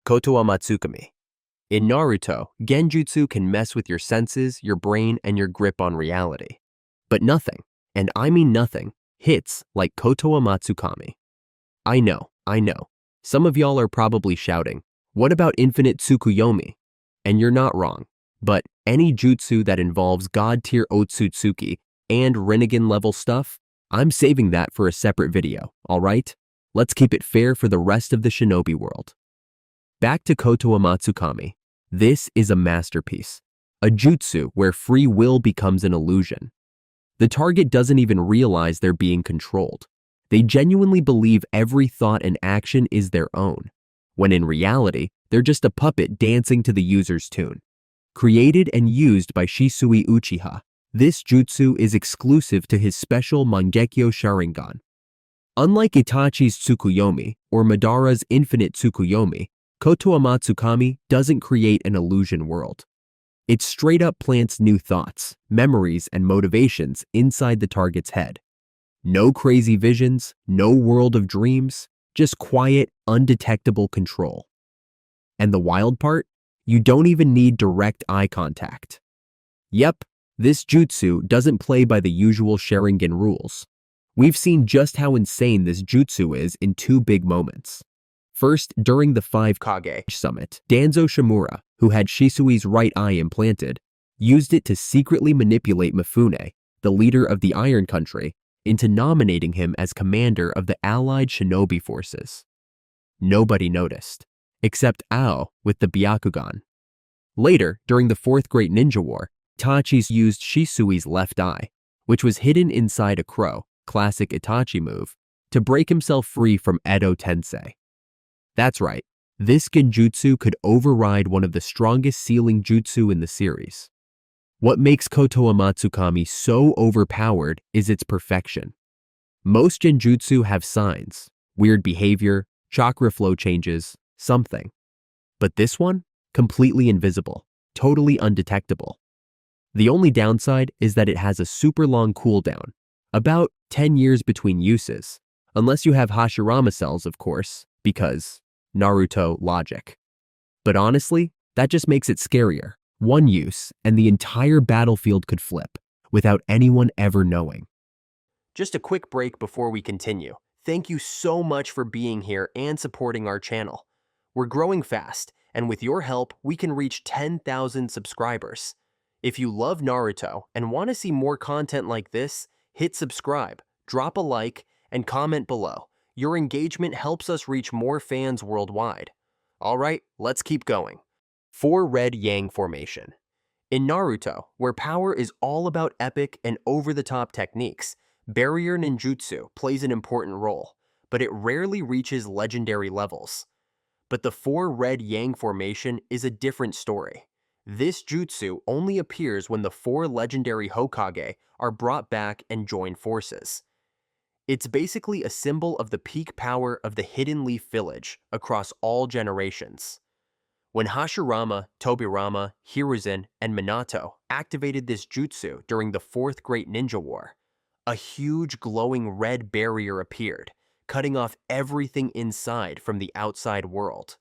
Kotoamatsukami. In Naruto, genjutsu can mess with your senses, your brain, and your grip on reality. But nothing, and I mean nothing, hits like Kotoamatsukami. I know. Some of y'all are probably shouting, what about Infinite Tsukuyomi? And you're not wrong. But any jutsu that involves god-tier Otsutsuki and Rinnegan-level stuff, I'm saving that for a separate video, alright? Let's keep it fair for the rest of the shinobi world. Back to Kotoamatsukami. This is a masterpiece. A jutsu where free will becomes an illusion. The target doesn't even realize they're being controlled. They genuinely believe every thought and action is their own, when in reality, they're just a puppet dancing to the user's tune. Created and used by Shisui Uchiha, this jutsu is exclusive to his special Mangekyo Sharingan. Unlike Itachi's Tsukuyomi or Madara's Infinite Tsukuyomi, Kotoamatsukami doesn't create an illusion world. It straight up plants new thoughts, memories, and motivations inside the target's head. No crazy visions, no world of dreams, just quiet, undetectable control. And the wild part? You don't even need direct eye contact. Yep, this jutsu doesn't play by the usual Sharingan rules. We've seen just how insane this jutsu is in two big moments. First, during the 5 Kage summit, Danzo Shimura, who had Shisui's right eye implanted, used it to secretly manipulate Mifune, the leader of the Iron Country, into nominating him as commander of the allied shinobi forces. Nobody noticed, except Ao with the Byakugan. Later, during the 4th Great Ninja War, Itachi used Shisui's left eye, which was hidden inside a crow, classic Itachi move, to break himself free from Edo Tensei. That's right, this genjutsu could override one of the strongest sealing jutsu in the series. What makes Kotoamatsukami so overpowered is its perfection. Most genjutsu have signs, weird behavior, chakra flow changes, something. But this one? Completely invisible, totally undetectable. The only downside is that it has a super long cooldown, about 10 years between uses, unless you have Hashirama cells, of course, because Naruto logic. But honestly, that just makes it scarier. One use, and the entire battlefield could flip, without anyone ever knowing. Just a quick break before we continue. Thank you so much for being here and supporting our channel. We're growing fast, and with your help, we can reach 10,000 subscribers. If you love Naruto and want to see more content like this, hit subscribe, drop a like, and comment below. Your engagement helps us reach more fans worldwide. Alright, let's keep going. 4 Red Yang Formation. In Naruto, where power is all about epic and over-the-top techniques, barrier ninjutsu plays an important role, but it rarely reaches legendary levels. But the 4 Red Yang Formation is a different story. This jutsu only appears when the 4 legendary Hokage are brought back and join forces. It's basically a symbol of the peak power of the Hidden Leaf Village across all generations. When Hashirama, Tobirama, Hiruzen, and Minato activated this jutsu during the 4th Great Ninja War, a huge glowing red barrier appeared, cutting off everything inside from the outside world.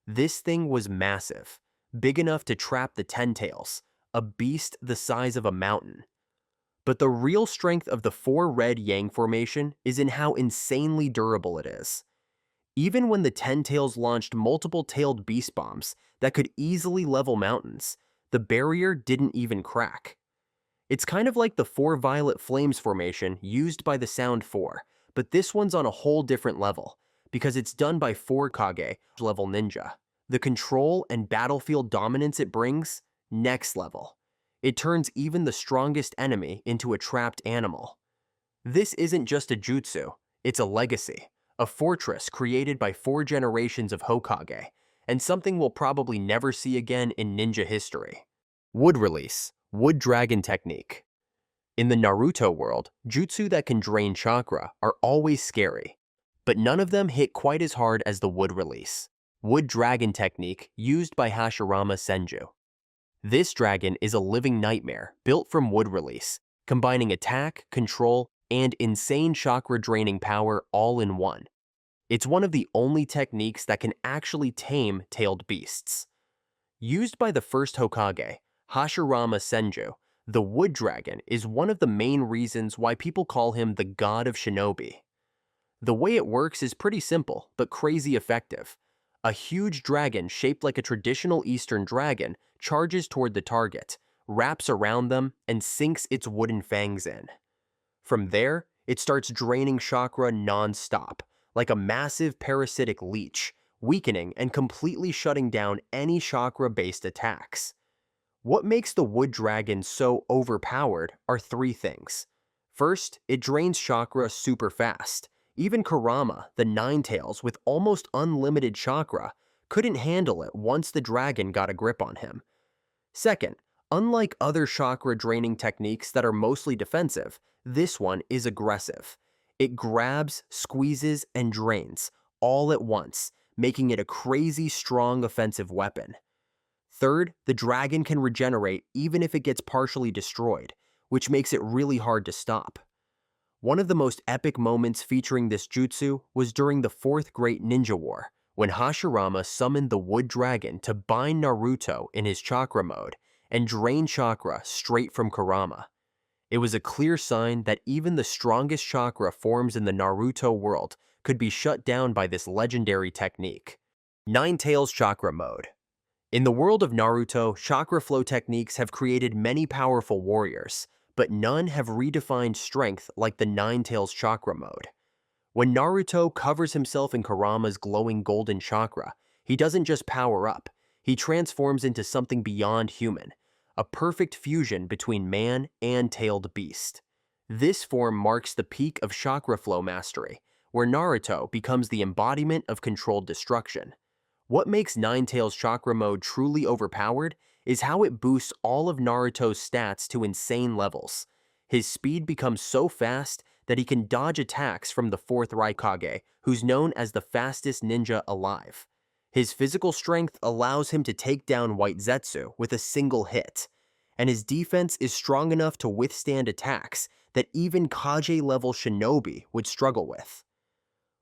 This thing was massive, big enough to trap the Ten Tails, a beast the size of a mountain. But the real strength of the 4 Red Yang Formation is in how insanely durable it is. Even when the Ten Tails launched multiple tailed beast bombs that could easily level mountains, the barrier didn't even crack. It's kind of like the 4 Violet Flames formation used by the Sound 4, but this one's on a whole different level, because it's done by 4 Kage level ninja. The control and battlefield dominance it brings, next level. It turns even the strongest enemy into a trapped animal. This isn't just a jutsu, it's a legacy. A fortress created by 4 generations of Hokage, and something we'll probably never see again in ninja history. Wood Release, Wood Dragon Technique. In the Naruto world, jutsu that can drain chakra are always scary, but none of them hit quite as hard as the Wood Release, Wood Dragon Technique used by Hashirama Senju. This dragon is a living nightmare built from Wood Release, combining attack, control, and insane chakra-draining power all in one. It's one of the only techniques that can actually tame tailed beasts. Used by the first Hokage, Hashirama Senju, the wood dragon is one of the main reasons why people call him the god of shinobi. The way it works is pretty simple, but crazy effective. A huge dragon shaped like a traditional Eastern dragon charges toward the target, wraps around them, and sinks its wooden fangs in. From there, it starts draining chakra non-stop, like a massive parasitic leech, weakening and completely shutting down any chakra-based attacks. What makes the wood dragon so overpowered are three things. First, it drains chakra super fast. Even Kurama, the Ninetales with almost unlimited chakra, couldn't handle it once the dragon got a grip on him. Second, unlike other chakra draining techniques that are mostly defensive, this one is aggressive. It grabs, squeezes, and drains, all at once, making it a crazy strong offensive weapon. Third, the dragon can regenerate even if it gets partially destroyed, which makes it really hard to stop. One of the most epic moments featuring this jutsu was during the Fourth Great Ninja War, when Hashirama summoned the wood dragon to bind Naruto in his chakra mode and drain chakra straight from Kurama. It was a clear sign that even the strongest chakra forms in the Naruto world could be shut down by this legendary technique. Ninetales Chakra Mode. In the world of Naruto, chakra flow techniques have created many powerful warriors, but none have redefined strength like the Ninetales Chakra Mode. When Naruto covers himself in Kurama's glowing golden chakra, he doesn't just power up, he transforms into something beyond human, a perfect fusion between man and tailed beast. This form marks the peak of chakra flow mastery, where Naruto becomes the embodiment of controlled destruction. What makes Ninetales Chakra Mode truly overpowered is how it boosts all of Naruto's stats to insane levels. His speed becomes so fast that he can dodge attacks from the fourth Raikage, who's known as the fastest ninja alive. His physical strength allows him to take down White Zetsu with a single hit, and his defense is strong enough to withstand attacks that even Kage-level shinobi would struggle with.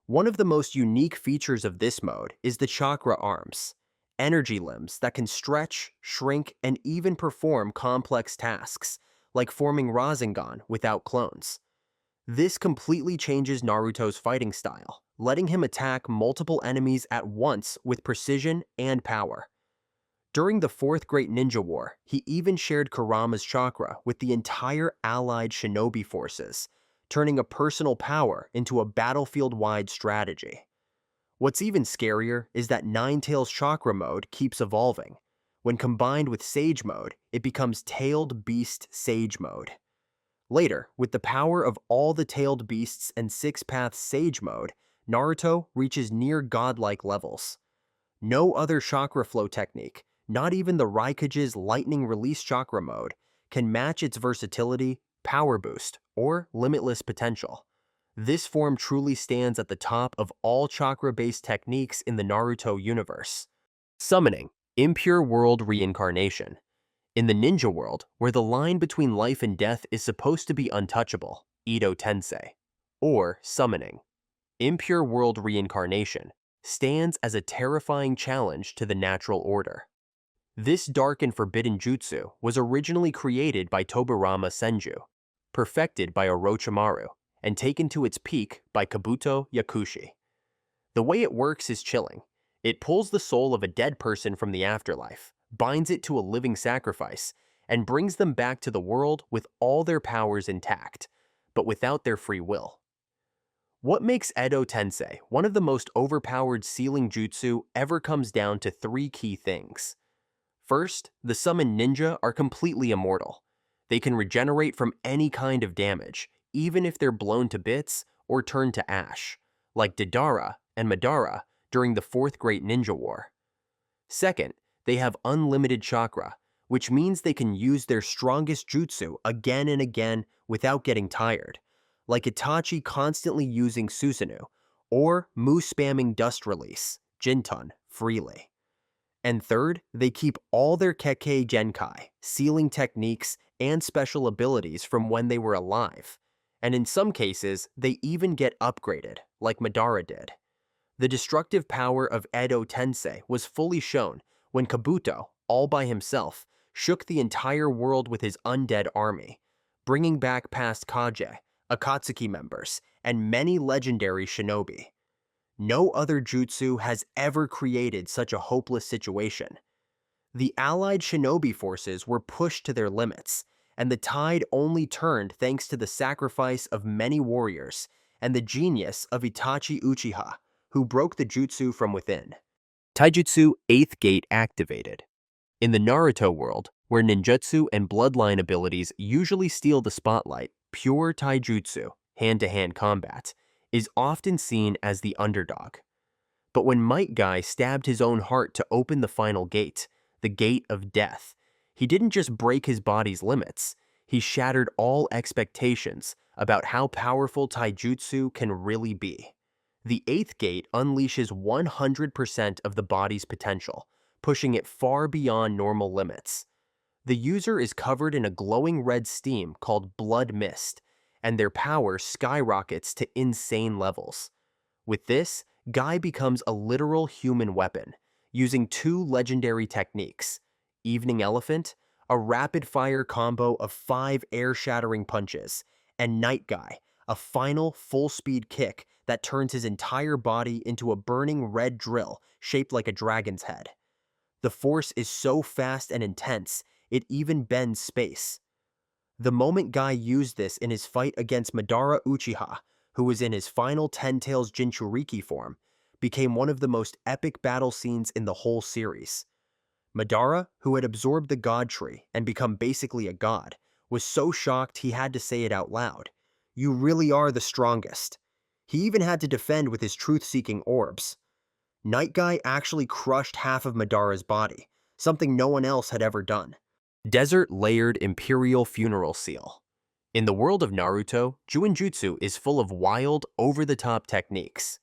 One of the most unique features of this mode is the chakra arms, energy limbs that can stretch, shrink, and even perform complex tasks, like forming Rasengan without clones. This completely changes Naruto's fighting style, letting him attack multiple enemies at once with precision and power. During the Fourth Great Ninja War, he even shared Kurama's chakra with the entire allied shinobi forces, turning a personal power into a battlefield-wide strategy. What's even scarier is that Ninetales Chakra Mode keeps evolving. When combined with Sage Mode, it becomes Tailed Beast Sage Mode. Later, with the power of all the Tailed Beasts and Six Paths Sage Mode, Naruto reaches near godlike levels. No other chakra flow technique, not even the Raikage's Lightning Release Chakra Mode, can match its versatility, power boost, or limitless potential. This form truly stands at the top of all chakra-based techniques in the Naruto universe. Summoning, Impure World Reincarnation. In the ninja world, where the line between life and death is supposed to be untouchable, Edo Tensei, or summoning, Impure World Reincarnation stands as a terrifying challenge to the natural order. This dark and forbidden jutsu was originally created by Tobirama Senju, perfected by Orochimaru, and taken to its peak by Kabuto Yakushi. The way it works is chilling. It pulls the soul of a dead person from the afterlife, binds it to a living sacrifice, and brings them back to the world with all their powers intact, but without their free will. What makes Edo Tensei one of the most overpowered sealing jutsu ever comes down to three key things. First, the summoned ninja are completely immortal. They can regenerate from any kind of damage, even if they're blown to bits or turned to ash, like Deidara and Madara during the Fourth Great Ninja War. Second, they have unlimited chakra, which means they can use their strongest jutsu again and again without getting tired, like Itachi constantly using Susanoo, or Mu spamming Dust Release, Jinton, freely. And third, they keep all their Kekkei Genkai, sealing techniques, and special abilities from when they were alive. And in some cases, they even get upgraded, like Madara did. The destructive power of Edo Tensei was fully shown when Kabuto, all by himself, shook the entire world with his undead army, bringing back past Kage, Akatsuki members, and many legendary shinobi. No other jutsu has ever created such a hopeless situation. The allied shinobi forces were pushed to their limits, and the tide only turned thanks to the sacrifice of many warriors and the genius of Itachi Uchiha, who broke the jutsu from within. Taijutsu 8th Gate activated. In the Naruto world, where ninjutsu and bloodline abilities usually steal the spotlight, pure taijutsu, hand-to-hand combat, is often seen as the underdog. But when Might Guy stabbed his own heart to open the final gate, the gate of death, he didn't just break his body's limits, he shattered all expectations about how powerful taijutsu can really be. The 8th gate unleashes 100% of the body's potential, pushing it far beyond normal limits. The user is covered in a glowing red steam called blood mist, and their power skyrockets to insane levels. With this, Guy becomes a literal human weapon, using two legendary techniques: Evening Elephant, a rapid-fire combo of 5 air-shattering punches, and Night Guy, a final full-speed kick that turns his entire body into a burning red drill shaped like a dragon's head. The force is so fast and intense, it even bends space. The moment Guy used this in his fight against Madara Uchiha, who was in his final Ten Tails Jinchuriki form, became one of the most epic battle scenes in the whole series. Madara, who had absorbed the God Tree and become basically a god, was so shocked he had to say it out loud. "You really are the strongest." He even had to defend with his truth-seeking orbs. Night Guy actually crushed half of Madara's body, something no one else had ever done. Desert Layered Imperial Funeral Seal. In the world of Naruto, Juinjutsu is full of wild, over-the-top techniques.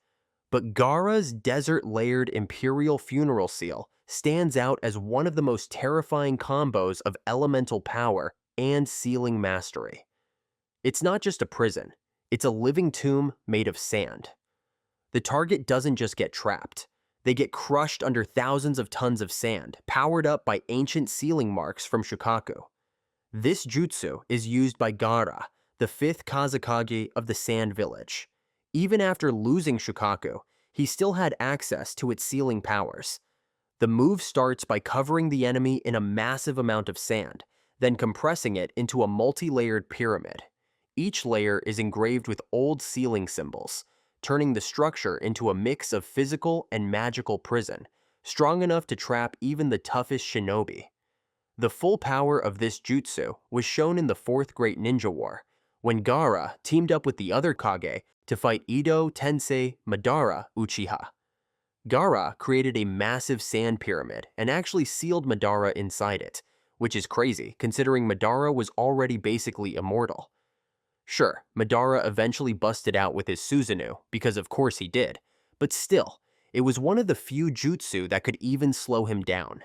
But Gaara's Desert Layered Imperial Funeral Seal stands out as one of the most terrifying combos of elemental power and sealing mastery. It's not just a prison, it's a living tomb made of sand. The target doesn't just get trapped. They get crushed under thousands of tons of sand, powered up by ancient sealing marks from Shukaku. This jutsu is used by Gaara, the 5th Kazekage of the Sand Village. Even after losing Shukaku, he still had access to its sealing powers. The move starts by covering the enemy in a massive amount of sand, then compressing it into a multi-layered pyramid. Each layer is engraved with old sealing symbols, turning the structure into a mix of physical and magical prison, strong enough to trap even the toughest shinobi. The full power of this jutsu was shown in the 4th Great Ninja War, when Gaara teamed up with the other Kage to fight Edo Tensei Madara Uchiha. Gaara created a massive sand pyramid and actually sealed Madara inside it, which is crazy considering Madara was already basically immortal. Sure, Madara eventually busted out with his Susanoo, because of course he did, but still, it was one of the few jutsu that could even slow him down.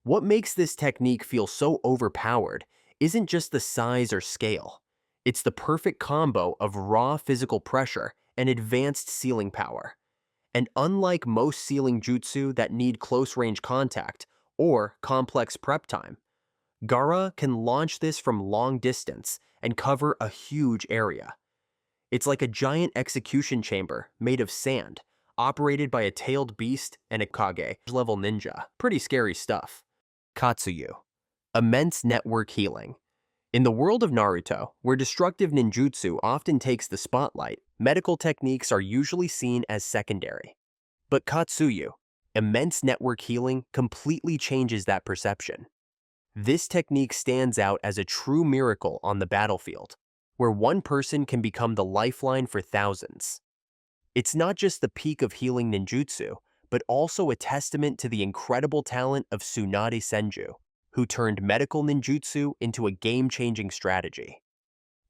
What makes this technique feel so overpowered isn't just the size or scale. It's the perfect combo of raw physical pressure and advanced sealing power. And unlike most sealing jutsu that need close-range contact or complex prep time, Gaara can launch this from long distance and cover a huge area. It's like a giant execution chamber made of sand, operated by a tailed beast and a Kage-level ninja. Pretty scary stuff. Katsuyu. Immense network healing. In the world of Naruto, where destructive ninjutsu often takes the spotlight, medical techniques are usually seen as secondary. But Katsuyu, immense network healing, completely changes that perception. This technique stands out as a true miracle on the battlefield, where one person can become the lifeline for thousands. It's not just the peak of healing ninjutsu, but also a testament to the incredible talent of Tsunade Senju, who turned medical ninjutsu into a game-changing strategy.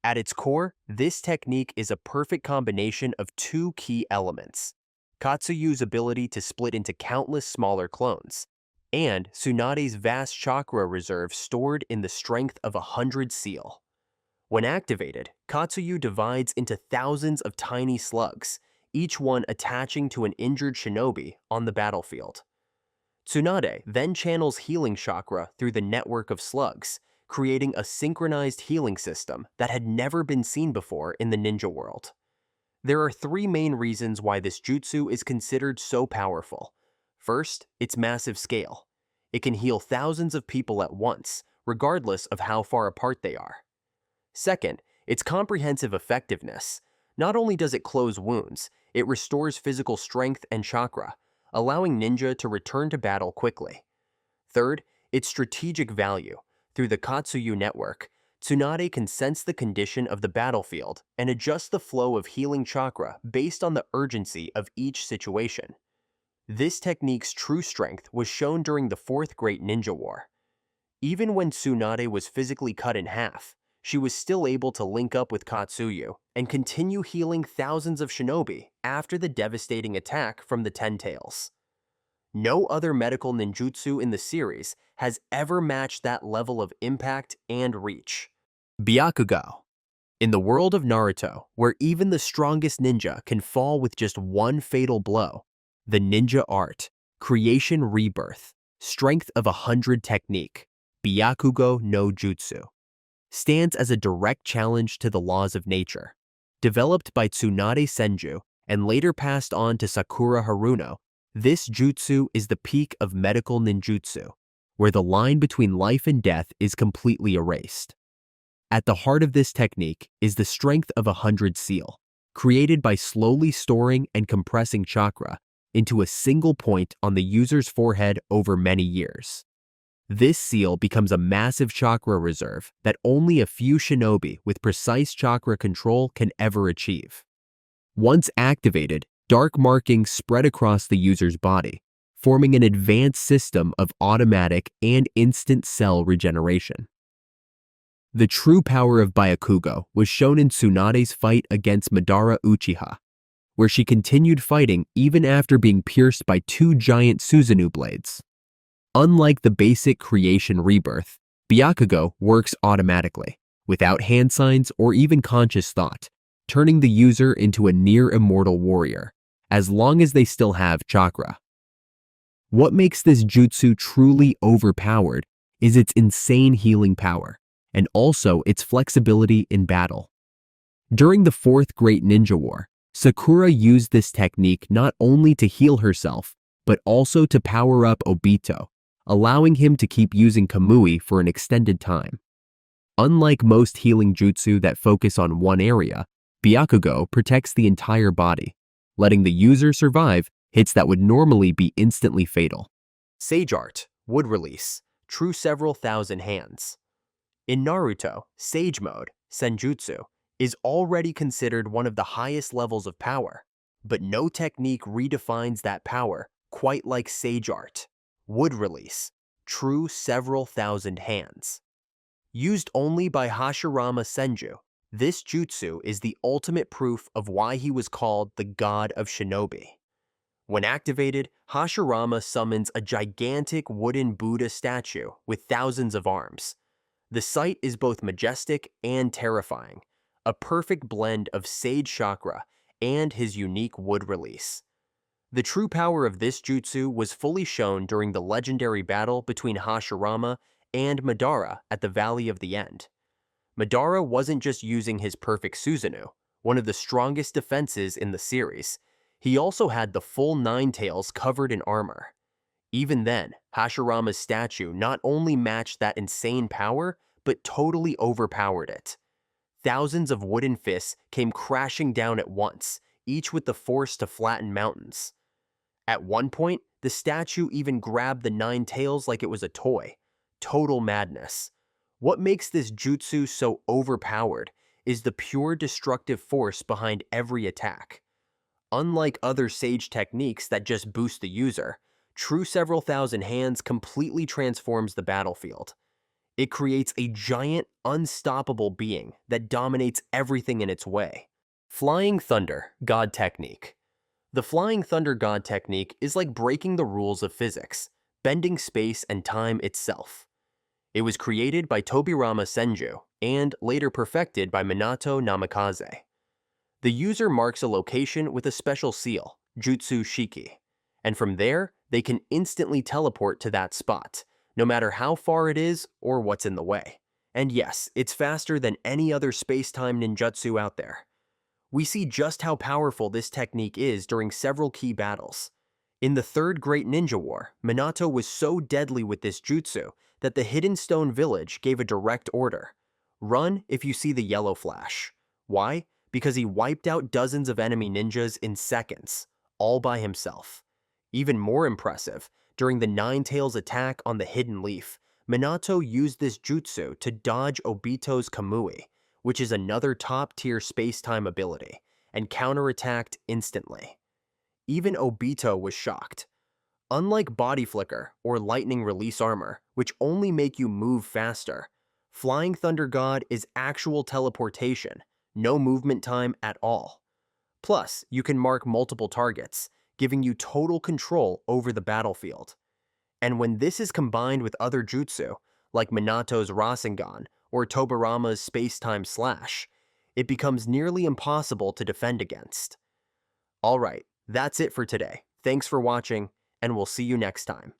At its core, this technique is a perfect combination of two key elements: Katsuyu's ability to split into countless smaller clones, and Tsunade's vast chakra reserve stored in the strength of 100 seal. When activated, Katsuyu divides into thousands of tiny slugs, each one attaching to an injured shinobi on the battlefield. Tsunade then channels healing chakra through the network of slugs, creating a synchronized healing system that had never been seen before in the ninja world. There are three main reasons why this jutsu is considered so powerful. First, its massive scale. It can heal thousands of people at once, regardless of how far apart they are. Second, its comprehensive effectiveness. Not only does it close wounds, it restores physical strength and chakra, allowing ninja to return to battle quickly. Third, its strategic value. Through the Katsuyu network, Tsunade can sense the condition of the battlefield and adjust the flow of healing chakra based on the urgency of each situation. This technique's true strength was shown during the Fourth Great Ninja War. Even when Tsunade was physically cut in half, she was still able to link up with Katsuyu and continue healing thousands of shinobi after the devastating attack from the Ten Tails. No other medical ninjutsu in the series has ever matched that level of impact and reach. Byakugo. In the world of Naruto, where even the strongest ninja can fall with just one fatal blow, the ninja art, creation rebirth, strength of 100 technique, Byakugo no Jutsu, stands as a direct challenge to the laws of nature. Developed by Tsunade Senju and later passed on to Sakura Haruno, this jutsu is the peak of medical ninjutsu, where the line between life and death is completely erased. At the heart of this technique is the strength of 100 seal, created by slowly storing and compressing chakra into a single point on the user's forehead over many years. This seal becomes a massive chakra reserve that only a few shinobi with precise chakra control can ever achieve. Once activated, dark markings spread across the user's body, forming an advanced system of automatic and instant cell regeneration. The true power of Byakugo was shown in Tsunade's fight against Madara Uchiha, where she continued fighting even after being pierced by two giant Susanoo blades. Unlike the basic creation rebirth, Byakugo works automatically, without hand signs or even conscious thought, turning the user into a near-immortal warrior, as long as they still have chakra. What makes this jutsu truly overpowered is its insane healing power, and also its flexibility in battle. During the Fourth Great Ninja War, Sakura used this technique not only to heal herself, but also to power up Obito, allowing him to keep using Kamui for an extended time. Unlike most healing jutsu that focus on one area, Byakugo protects the entire body, letting the user survive hits that would normally be instantly fatal. Sage Art, Wood Release, True Several Thousand Hands. In Naruto, Sage Mode, Senjutsu, is already considered one of the highest levels of power, but no technique redefines that power quite like Sage Art, Wood Release, True Several Thousand Hands. Used only by Hashirama Senju, this jutsu is the ultimate proof of why he was called the God of Shinobi. When activated, Hashirama summons a gigantic wooden Buddha statue with thousands of arms. The sight is both majestic and terrifying, a perfect blend of Sage Chakra and his unique wood release. The true power of this jutsu was fully shown during the legendary battle between Hashirama and Madara at the Valley of the End. Madara wasn't just using his perfect Susanoo, one of the strongest defenses in the series. He also had the full nine tails covered in armor. Even then, Hashirama's statue not only matched that insane power, but totally overpowered it. Thousands of wooden fists came crashing down at once, each with the force to flatten mountains. At one point, the statue even grabbed the nine tails like it was a toy. Total madness. What makes this jutsu so overpowered is the pure destructive force behind every attack. Unlike other Sage techniques that just boost the user, True Several Thousand Hands completely transforms the battlefield. It creates a giant, unstoppable being that dominates everything in its way. Flying Thunder God Technique. The Flying Thunder God Technique is like breaking the rules of physics, bending space and time itself. It was created by Tobirama Senju and later perfected by Minato Namikaze. The user marks a location with a special seal, Jutsu Shiki, and from there, they can instantly teleport to that spot, no matter how far it is or what's in the way. And yes, it's faster than any other space-time ninjutsu out there. We see just how powerful this technique is during several key battles. In the Third Great Ninja War, Minato was so deadly with this jutsu that the Hidden Stone Village gave a direct order. Run if you see the yellow flash. Why? Because he wiped out dozens of enemy ninjas in seconds, all by himself. Even more impressive, during the Nine Tails attack on the Hidden Leaf, Minato used this jutsu to dodge Obito's Kamui, which is another top-tier space-time ability, and counterattacked instantly. Even Obito was shocked. Unlike Body Flicker or Lightning Release Armor, which only make you move faster, Flying Thunder God is actual teleportation, no movement time at all. Plus, you can mark multiple targets, giving you total control over the battlefield. And when this is combined with other jutsu, like Minato's Rasengan or Tobarama's Space-Time Slash, it becomes nearly impossible to defend against. Alright, that's it for today. Thanks for watching, and we'll see you next time.